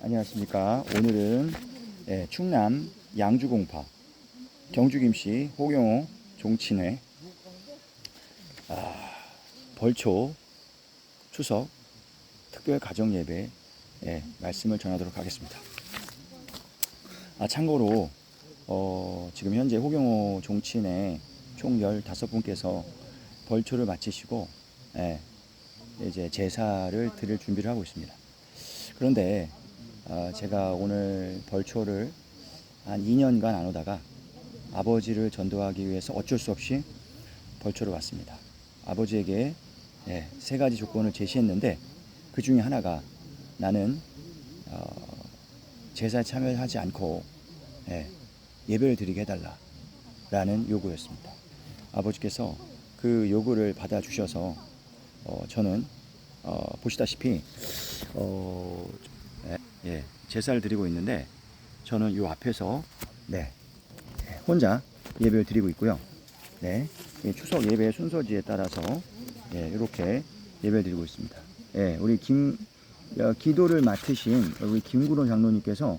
안녕하십니까. 오늘은 충남 양주공파 경주김씨 호경호 종친회 벌초 추석 특별 가정예배 말씀을 전하도록 하겠습니다. 참고로 지금 현재 호경호 종친회 총 15분께서 벌초를 마치시고 이제 제사를 드릴 준비를 하고 있습니다. 그런데 제가 오늘 벌초를 한 2년간 안 오다가 아버지를 전도하기 위해서 어쩔 수 없이 벌초를 왔습니다. 아버지에게 3가지 조건을 제시했는데 그 중에 하나가 나는 제사에 참여하지 않고 예배를 드리게 해달라라는 요구였습니다. 아버지께서 그 요구를 받아주셔서 저는 보시다시피 제사를 드리고 있는데 저는 이 앞에서 혼자 예배를 드리고 있고요. 추석 예배 순서지에 따라서 이렇게 예배를 드리고 있습니다. 우리 기도를 맡으신 우리 김구론 장로님께서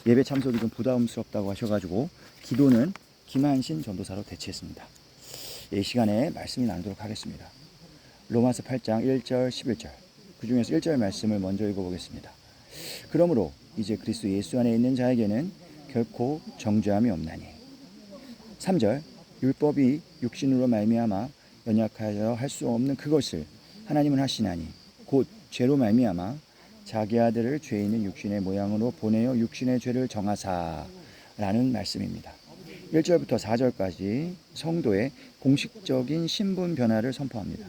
예배 참석이 좀 부담스럽다고 하셔가지고 기도는 김한신 전도사로 대체했습니다. 이 시간에 말씀을 나누도록 하겠습니다. 로마서 8장 1절 11절 그 중에서 1절 말씀을 먼저 읽어보겠습니다. 그러므로 이제 그리스도 예수 안에 있는 자에게는 결코 정죄함이 없나니 3절 율법이 육신으로 말미암아 연약하여 할 수 없는 그것을 하나님은 하시나니 곧 죄로 말미암아 자기 아들을 죄 있는 육신의 모양으로 보내어 육신의 죄를 정하사라는 말씀입니다. 1절부터 4절까지 성도의 공식적인 신분 변화를 선포합니다.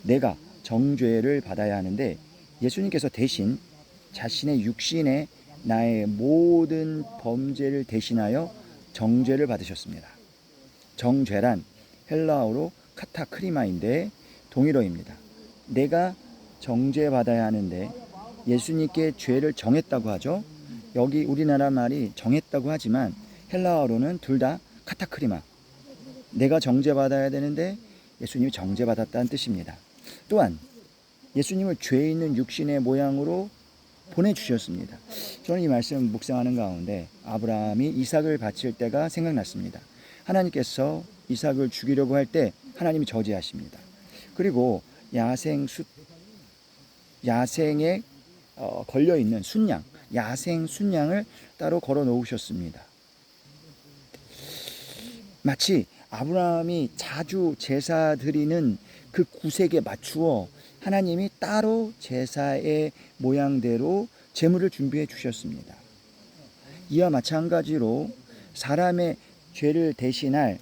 내가 정죄를 받아야 하는데 예수님께서 대신 자신의 육신의 나의 모든 범죄를 대신하여 정죄를 받으셨습니다. 정죄란 헬라어로 카타크리마인데 동일어입니다. 내가 정죄받아야 하는데 예수님께 죄를 정했다고 하죠. 여기 우리나라 말이 정했다고 하지만 헬라어로는 둘 다 카타크리마. 내가 정죄받아야 되는데 예수님이 정죄받았다는 뜻입니다. 또한 예수님을 죄 있는 육신의 모양으로 보내주셨습니다. 저는 이 말씀 묵상하는 가운데 아브라함이 이삭을 바칠 때가 생각났습니다. 하나님께서 이삭을 죽이려고 할 때 하나님이 저지하십니다. 그리고 야생에 걸려있는 순양, 야생 순양을 따로 걸어 놓으셨습니다. 마치 아브라함이 자주 제사 드리는 그 구색에 맞추어 하나님이 따로 제사의 모양대로 제물을 준비해 주셨습니다. 이와 마찬가지로 사람의 죄를 대신할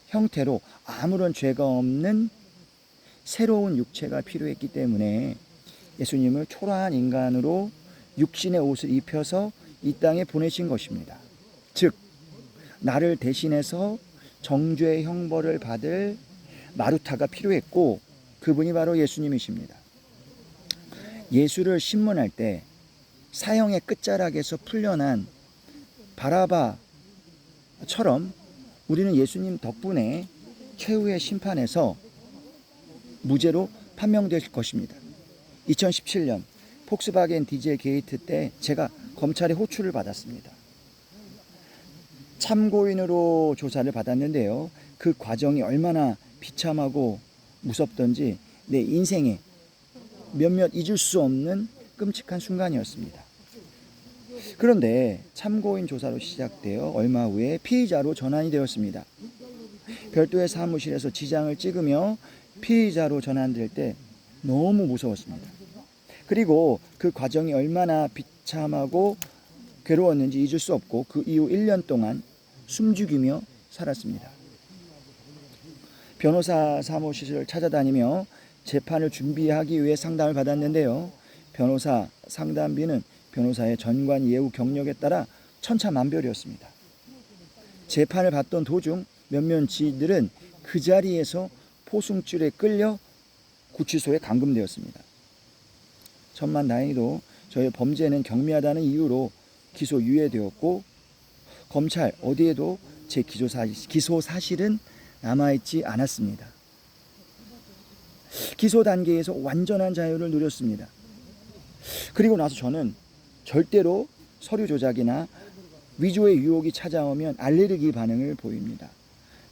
형태로 아무런 죄가 없는 새로운 육체가 필요했기 때문에 예수님을 초라한 인간으로 육신의 옷을 입혀서 이 땅에 보내신 것입니다. 즉 나를 대신해서 정죄의 형벌을 받을 마루타가 필요했고 그분이 바로 예수님이십니다. 예수를 신문할 때 사형의 끝자락에서 풀려난 바라바처럼 우리는 예수님 덕분에 최후의 심판에서 무죄로 판명될 것입니다. 2017년 폭스바겐 디젤 게이트 때 제가 검찰의 호출을 받았습니다. 참고인으로 조사를 받았는데요. 그 과정이 얼마나 비참하고 무섭던지 내 인생에 몇몇 잊을 수 없는 끔찍한 순간이었습니다. 그런데 참고인 조사로 시작되어 얼마 후에 피의자로 전환이 되었습니다. 별도의 사무실에서 지장을 찍으며 피의자로 전환될 때 너무 무서웠습니다. 그리고 그 과정이 얼마나 비참하고 괴로웠는지 잊을 수 없고 그 이후 1년 동안 숨죽이며 살았습니다. 변호사 사무실을 찾아다니며 재판을 준비하기 위해 상담을 받았는데요. 변호사 상담비는 변호사의 전관 예우 경력에 따라 천차만별이었습니다. 재판을 받던 도중 몇몇 지인들은 그 자리에서 포승줄에 끌려 구치소에 감금되었습니다. 천만다행히도 저의 범죄는 경미하다는 이유로 기소 유예되었고 검찰 어디에도 제 기소 사실은 남아있지 않았습니다. 기소 단계에서 완전한 자유를 누렸습니다. 그리고 나서 저는 절대로 서류 조작이나 위조의 유혹이 찾아오면 알레르기 반응을 보입니다.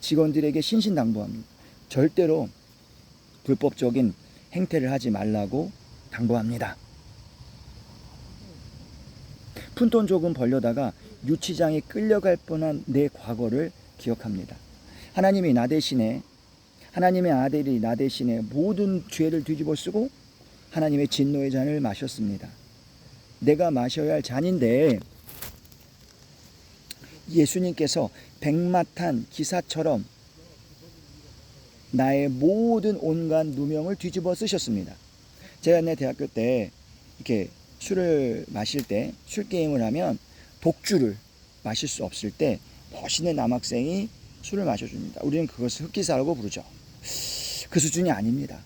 직원들에게 신신당부합니다. 절대로 불법적인 행태를 하지 말라고 당부합니다. 푼돈 조금 벌려다가 유치장에 끌려갈 뻔한 내 과거를 기억합니다. 하나님의 아들이 나 대신에 모든 죄를 뒤집어 쓰고 하나님의 진노의 잔을 마셨습니다. 내가 마셔야 할 잔인데 예수님께서 백마탄 기사처럼 나의 모든 온갖 누명을 뒤집어 쓰셨습니다. 제가 내 대학교 때 이렇게 술을 마실 때, 술 게임을 하면 독주를 마실 수 없을 때 멋있는 남학생이 술을 마셔줍니다. 우리는 그것을 흑기사라고 부르죠. 그 수준이 아닙니다.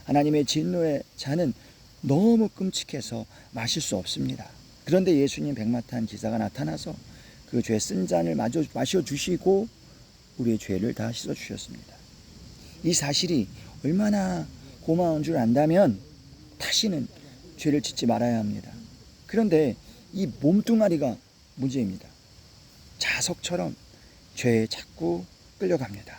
하나님의 진노의 잔은 너무 끔찍해서 마실 수 없습니다. 그런데 예수님 백마탄 기사가 나타나서 그 죄 쓴 잔을 마셔주시고 우리의 죄를 다 씻어주셨습니다. 이 사실이 얼마나 고마운 줄 안다면 다시는 죄를 짓지 말아야 합니다. 그런데 이 몸뚱아리가 문제입니다. 자석처럼 죄에 자꾸 끌려갑니다.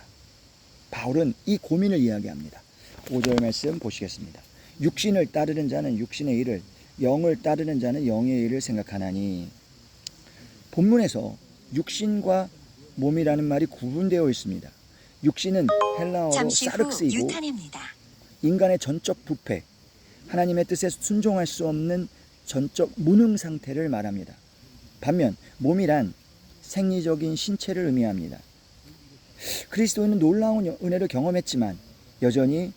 바울은 이 고민을 이야기합니다. 5절 말씀 보시겠습니다. 육신을 따르는 자는 육신의 일을, 영을 따르는 자는 영의 일을 생각하나니. 본문에서 육신과 몸이라는 말이 구분되어 있습니다. 육신은 헬라어로 사륵스이고 인간의 전적 부패, 하나님의 뜻에 순종할 수 없는 전적 무능 상태를 말합니다. 반면 몸이란 생리적인 신체를 의미합니다. 그리스도인은 놀라운 은혜를 경험했지만 여전히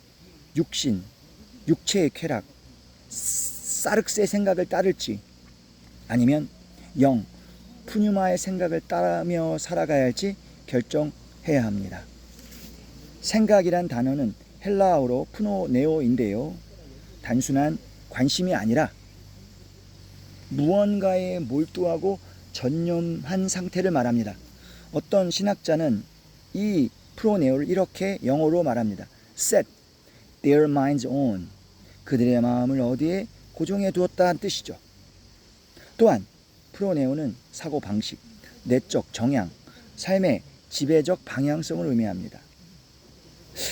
육체의 쾌락, 사륵스의 생각을 따를지 아니면 영, 푸뉴마의 생각을 따르며 살아가야 할지 결정해야 합니다. 생각이란 단어는 헬라어로 푸노네오인데요. 단순한 관심이 아니라 무언가에 몰두하고 전념한 상태를 말합니다. 어떤 신학자는 이 프로네오를 이렇게 영어로 말합니다. Set their minds on. 그들의 마음을 어디에 고정해 두었다는 뜻이죠. 또한 프로네오는 사고방식, 내적 정향, 삶의 지배적 방향성을 의미합니다.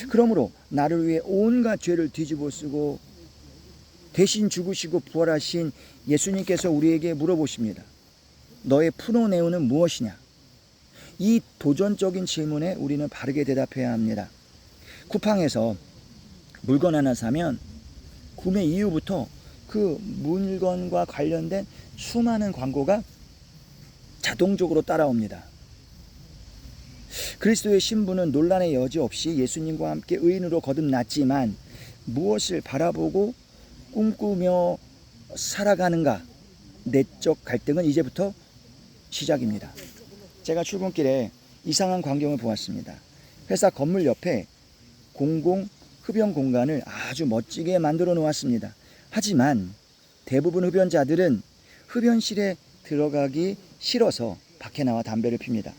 그러므로 나를 위해 온갖 죄를 뒤집어 쓰고 대신 죽으시고 부활하신 예수님께서 우리에게 물어보십니다. 너의 프로네오는 무엇이냐? 이 도전적인 질문에 우리는 바르게 대답해야 합니다. 쿠팡에서 물건 하나 사면 구매 이후부터 그 물건과 관련된 수많은 광고가 자동적으로 따라옵니다. 그리스도의 신부는 논란의 여지 없이 예수님과 함께 의인으로 거듭났지만 무엇을 바라보고 꿈꾸며 살아가는가? 내적 갈등은 이제부터 시작입니다. 제가 출근길에 이상한 광경을 보았습니다. 회사 건물 옆에 공공 흡연 공간을 아주 멋지게 만들어 놓았습니다. 하지만 대부분 흡연자들은 흡연실에 들어가기 싫어서 밖에 나와 담배를 핍니다.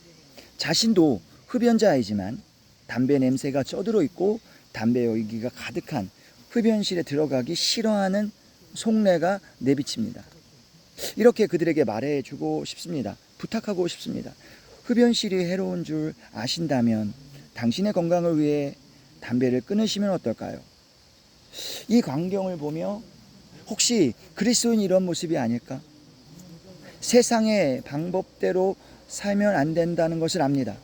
자신도 흡연자이지만 담배 냄새가 쩌들어 있고 담배 열기가 가득한 흡연실에 들어가기 싫어하는 속내가 내비칩니다. 이렇게 그들에게 말해주고 싶습니다. 부탁하고 싶습니다. 흡연실이 해로운 줄 아신다면 당신의 건강을 위해 담배를 끊으시면 어떨까요? 이 광경을 보며 혹시 그리스도인이 이런 모습이 아닐까? 세상의 방법대로 살면 안 된다는 것을 압니다.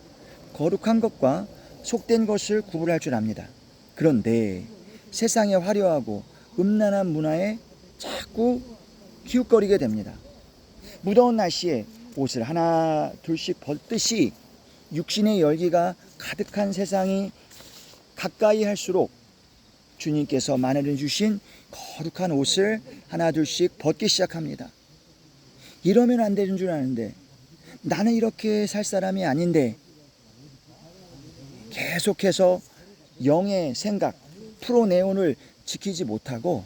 거룩한 것과 속된 것을 구분할 줄 압니다. 그런데 세상의 화려하고 음란한 문화에 자꾸 기웃거리게 됩니다. 무더운 날씨에 옷을 하나 둘씩 벗듯이 육신의 열기가 가득한 세상이 가까이 할수록 주님께서 마련해 주신 거룩한 옷을 하나 둘씩 벗기 시작합니다. 이러면 안 되는 줄 아는데, 나는 이렇게 살 사람이 아닌데, 계속해서 영의 생각, 프로네온을 지키지 못하고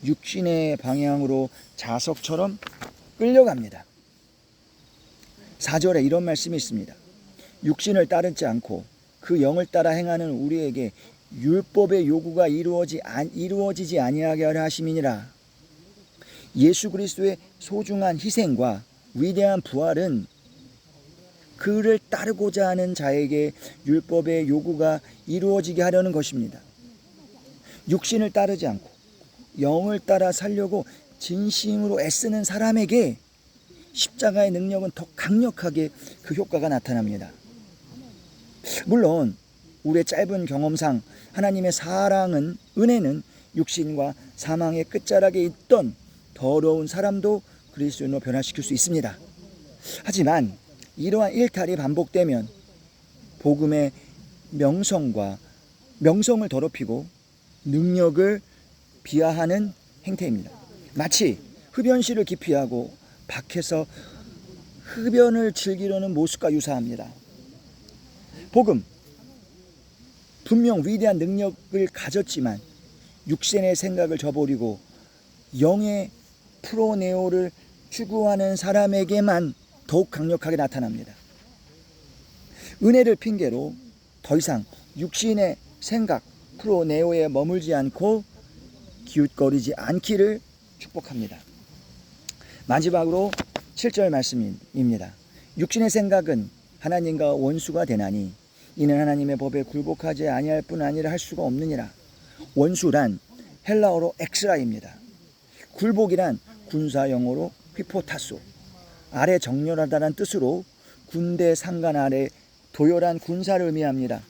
육신의 방향으로 자석처럼 끌려갑니다. 4절에 이런 말씀이 있습니다. 육신을 따르지 않고 그 영을 따라 행하는 우리에게 율법의 요구가 이루어지지 아니하게 하려 하심이니라. 예수 그리스도의 소중한 희생과 위대한 부활은 그를 따르고자 하는 자에게 율법의 요구가 이루어지게 하려는 것입니다. 육신을 따르지 않고 영을 따라 살려고 진심으로 애쓰는 사람에게 십자가의 능력은 더 강력하게 그 효과가 나타납니다. 물론 우리의 짧은 경험상 하나님의 사랑은, 은혜는 육신과 사망의 끝자락에 있던 더러운 사람도 그리스도인으로 변화시킬 수 있습니다. 하지만 이러한 일탈이 반복되면 복음의 명성을 더럽히고 능력을 비하하는 행태입니다. 마치 흡연실을 기피하고 밖에서 흡연을 즐기려는 모습과 유사합니다. 복음, 분명 위대한 능력을 가졌지만 육신의 생각을 저버리고 영의 프로네오를 추구하는 사람에게만 더욱 강력하게 나타납니다. 은혜를 핑계로 더 이상 육신의 생각, 프로네오에 머물지 않고 기웃거리지 않기를 축복합니다. 마지막으로 7절 말씀입니다. 육신의 생각은 하나님과 원수가 되나니 이는 하나님의 법에 굴복하지 아니할 뿐 아니라 할 수가 없느니라. 원수란 헬라어로 엑스라입니다. 굴복이란 군사 용어로 휘포타소, 아래 정렬하다는 뜻으로 군대 상관 아래 도열한 군사를 의미합니다.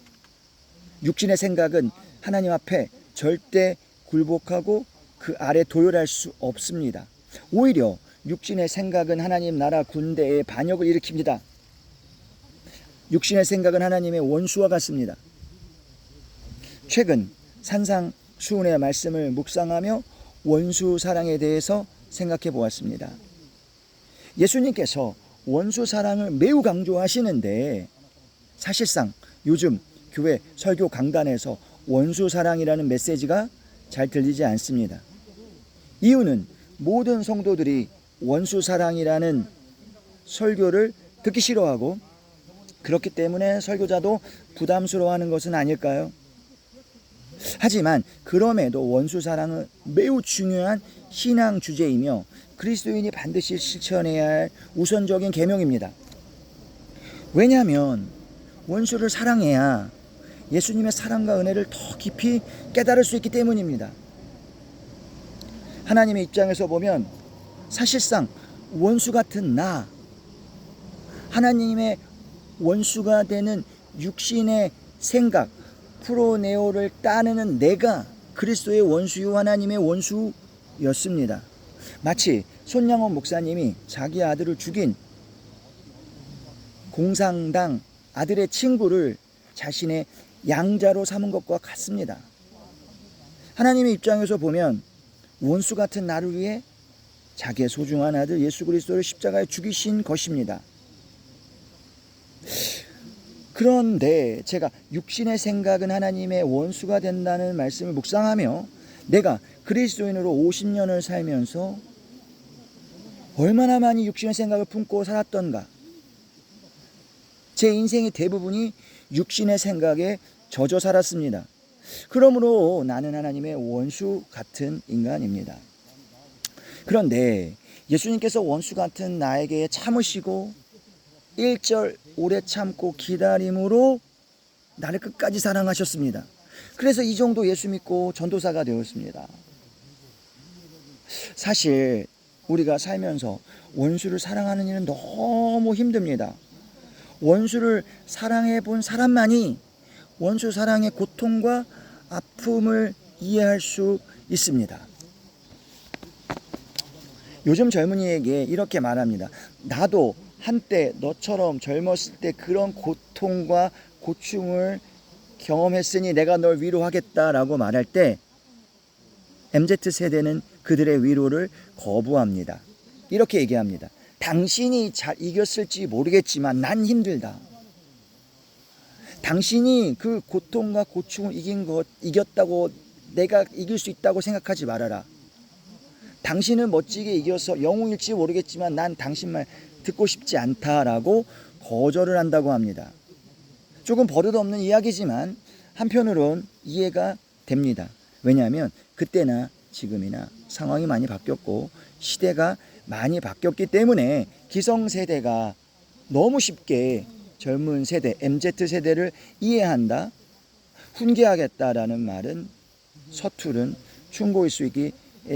육신의 생각은 하나님 앞에 절대 굴복하고 그 아래 도열할 수 없습니다. 오히려 육신의 생각은 하나님 나라 군대의 반역을 일으킵니다. 육신의 생각은 하나님의 원수와 같습니다. 최근 산상수훈의 말씀을 묵상하며 원수 사랑에 대해서 생각해 보았습니다. 예수님께서 원수 사랑을 매우 강조하시는데 사실상 요즘 교회 설교 강단에서 원수 사랑이라는 메시지가 잘 들리지 않습니다. 이유는 모든 성도들이 원수 사랑이라는 설교를 듣기 싫어하고 그렇기 때문에 설교자도 부담스러워하는 것은 아닐까요? 하지만 그럼에도 원수 사랑은 매우 중요한 신앙 주제이며 그리스도인이 반드시 실천해야 할 우선적인 계명입니다. 왜냐하면 원수를 사랑해야 예수님의 사랑과 은혜를 더 깊이 깨달을 수 있기 때문입니다. 하나님의 입장에서 보면 사실상 원수 같은 나, 하나님의 원수가 되는 육신의 생각, 프로네오를 따르는 내가 그리스도의 원수요 하나님의 원수였습니다. 마치 손양원 목사님이 자기 아들을 죽인 공산당 아들의 친구를 자신의 양자로 삼은 것과 같습니다. 하나님의 입장에서 보면 원수 같은 나를 위해 자기의 소중한 아들 예수 그리스도를 십자가에 죽이신 것입니다. 그런데 제가 육신의 생각은 하나님의 원수가 된다는 말씀을 묵상하며 내가 그리스도인으로 50년을 살면서 얼마나 많이 육신의 생각을 품고 살았던가. 제 인생의 대부분이 육신의 생각에 젖어 살았습니다. 그러므로 나는 하나님의 원수 같은 인간입니다. 그런데 예수님께서 원수 같은 나에게 참으시고 1절 오래 참고 기다림으로 나를 끝까지 사랑하셨습니다. 그래서 이 정도 예수 믿고 전도사가 되었습니다. 사실 우리가 살면서 원수를 사랑하는 일은 너무 힘듭니다. 원수를 사랑해 본 사람만이 원수 사랑의 고통과 아픔을 이해할 수 있습니다. 요즘 젊은이에게 이렇게 말합니다. 나도 한때 너처럼 젊었을 때 그런 고통과 고충을 경험했으니 내가 널 위로하겠다라고 말할 때 MZ세대는 그들의 위로를 거부합니다. 이렇게 얘기합니다. 당신이 잘 이겼을지 모르겠지만 난 힘들다. 당신이 그 고통과 고충을 이겼다고 내가 이길 수 있다고 생각하지 말아라. 당신은 멋지게 이겨서 영웅일지 모르겠지만 난 당신 말 듣고 싶지 않다라고 거절을 한다고 합니다. 조금 버릇없는 이야기지만 한편으론 이해가 됩니다. 왜냐하면 그때나 지금이나 상황이 많이 바뀌었고 시대가 많이 바뀌었기 때문에 기성세대가 너무 쉽게 젊은 세대, MZ세대를 이해한다, 훈계하겠다라는 말은 서투른 충고일 수 있기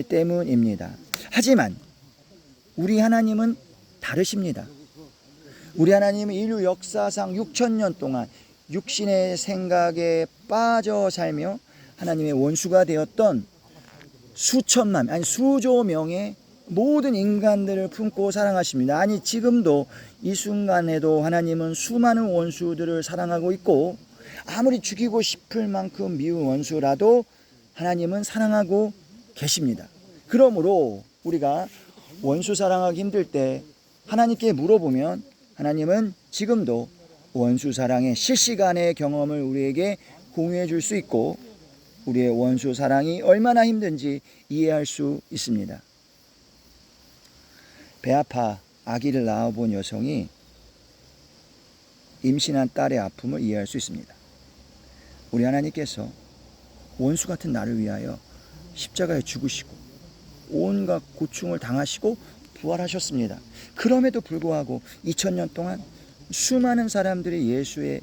때문입니다. 하지만 우리 하나님은 다르십니다. 우리 하나님은 인류 역사상 6천년 동안 육신의 생각에 빠져 살며 하나님의 원수가 되었던 수천만, 아니 수조 명의 모든 인간들을 품고 사랑하십니다. 아니 지금도 이 순간에도 하나님은 수많은 원수들을 사랑하고 있고 아무리 죽이고 싶을 만큼 미운 원수라도 하나님은 사랑하고 계십니다. 그러므로 우리가 원수 사랑하기 힘들 때 하나님께 물어보면 하나님은 지금도 원수 사랑의 실시간의 경험을 우리에게 공유해 줄 수 있고 우리의 원수 사랑이 얼마나 힘든지 이해할 수 있습니다. 배 아파 아기를 낳아본 여성이 임신한 딸의 아픔을 이해할 수 있습니다. 우리 하나님께서 원수 같은 나를 위하여 십자가에 죽으시고 온갖 고충을 당하시고 부활하셨습니다. 그럼에도 불구하고 2000년 동안 수많은 사람들이 예수의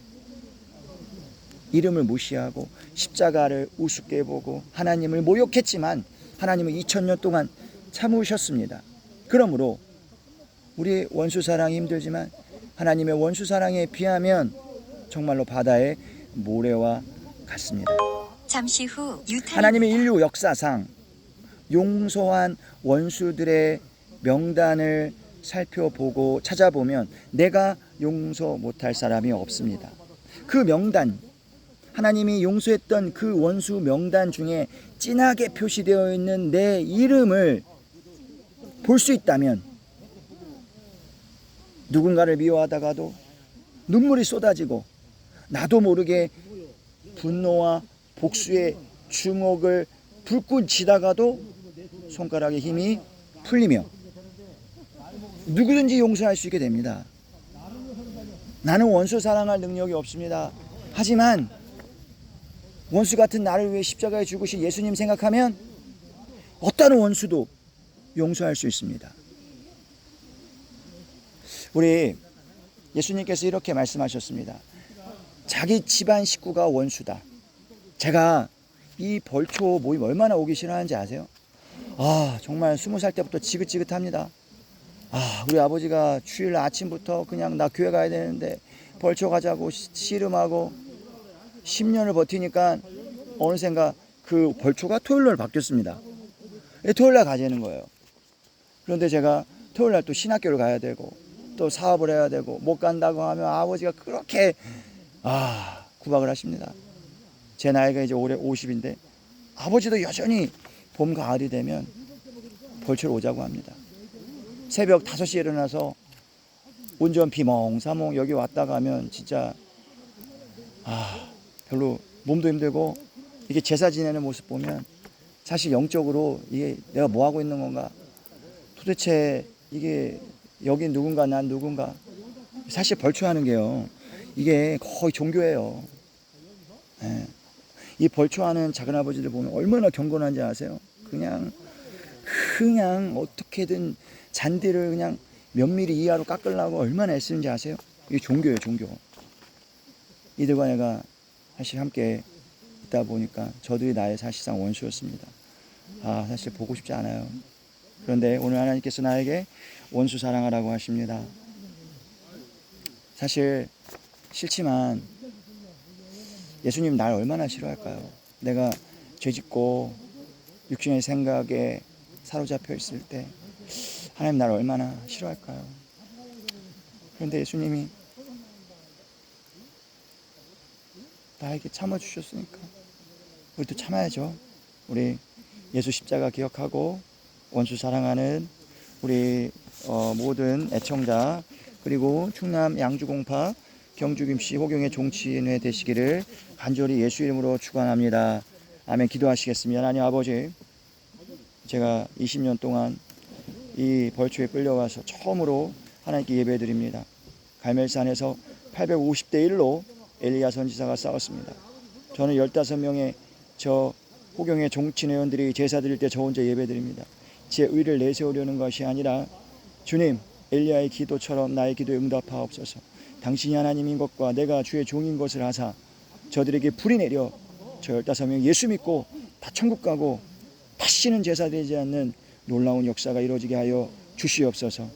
이름을 무시하고 십자가를 우습게 보고 하나님을 모욕했지만 하나님은 2000년 동안 참으셨습니다. 그러므로 우리의 원수 사랑이 힘들지만 하나님의 원수 사랑에 비하면 정말로 바다의 모래와 같습니다. 잠시 후 하나님의 인류 역사상 용서한 원수들의 명단을 살펴보고 찾아보면 내가 용서 못할 사람이 없습니다. 그 명단, 하나님이 용서했던 그 원수 명단 중에 진하게 표시되어 있는 내 이름을 볼 수 있다면 누군가를 미워하다가도 눈물이 쏟아지고 나도 모르게 분노와 복수의 주먹을 불끈 쥐다가도 손가락에 힘이 풀리며 누구든지 용서할 수 있게 됩니다. 나는 원수 사랑할 능력이 없습니다. 하지만 원수 같은 나를 위해 십자가에 죽으신 예수님 생각하면 어떤 원수도 용서할 수 있습니다. 우리 예수님께서 이렇게 말씀하셨습니다. 자기 집안 식구가 원수다. 제가 이 벌초 모임 얼마나 오기 싫어하는지 아세요? 정말 20살 때부터 지긋지긋합니다. 우리 아버지가 주일 아침부터 그냥 나 교회 가야 되는데 벌초 가자고 씨름하고 10년을 버티니까 어느샌가 그 벌초가 토요일날 바뀌었습니다. 토요일날 가자는 거예요. 그런데 제가 토요일날 또 신학교를 가야 되고 또 사업을 해야 되고 못 간다고 하면 아버지가 그렇게 구박을 하십니다. 제 나이가 이제 올해 50인데 아버지도 여전히 봄 가을이 되면 벌초를 오자고 합니다. 새벽 5시에 일어나서 운전 비몽사몽 여기 왔다 가면 진짜 별로 몸도 힘들고 이게 제사 지내는 모습 보면 사실 영적으로 이게 내가 뭐 하고 있는 건가, 도대체 이게 여기 누군가 난 누군가. 사실 벌초하는 게요 이게 거의 종교예요. 이 벌초하는 작은아버지들 보면 얼마나 경건한지 아세요? 그냥 어떻게든 잔디를 그냥 몇 미리 이하로 깎으려고 얼마나 애쓰는지 아세요? 이게 종교예요, 종교. 이들과 내가 사실 함께 있다 보니까 저들이 나의 사실상 원수였습니다. 사실 보고 싶지 않아요. 그런데 오늘 하나님께서 나에게 원수 사랑하라고 하십니다. 사실 싫지만 예수님 날 얼마나 싫어할까요? 내가 죄짓고 육신의 생각에 사로잡혀 있을 때 하나님 날 얼마나 싫어할까요? 그런데 예수님이 나에게 참아주셨으니까 우리도 참아야죠. 우리 예수 십자가 기억하고 원수 사랑하는 우리 모든 애청자, 그리고 충남 양주공파 경주김씨 호경의 종친회 되시기를 간절히 예수 이름으로 축원합니다. 아멘. 기도하시겠습니다. 하나님 아버지, 제가 20년 동안 이 벌초에 끌려가서 처음으로 하나님께 예배드립니다. 갈멜산에서 850대 1로 엘리야 선지자가 싸웠습니다. 저는 15명의 저 호경의 종친 회원들이 제사 드릴 때 저 혼자 예배 드립니다. 제 의를 내세우려는 것이 아니라 주님, 엘리야의 기도처럼 나의 기도에 응답하옵소서. 당신이 하나님인 것과 내가 주의 종인 것을 하사 저들에게 불이 내려 저 15명 예수 믿고 다 천국 가고 다시는 제사 드리지 않는 놀라운 역사가 이루어지게 하여 주시옵소서.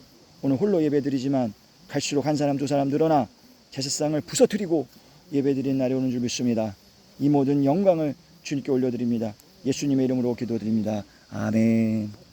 오늘 홀로 예배드리지만 갈수록 한 사람 두 사람 늘어나 제사상을 부서뜨리고 예배드리는 날이 오는 줄 믿습니다. 이 모든 영광을 주님께 올려드립니다. 예수님의 이름으로 기도드립니다. 아멘.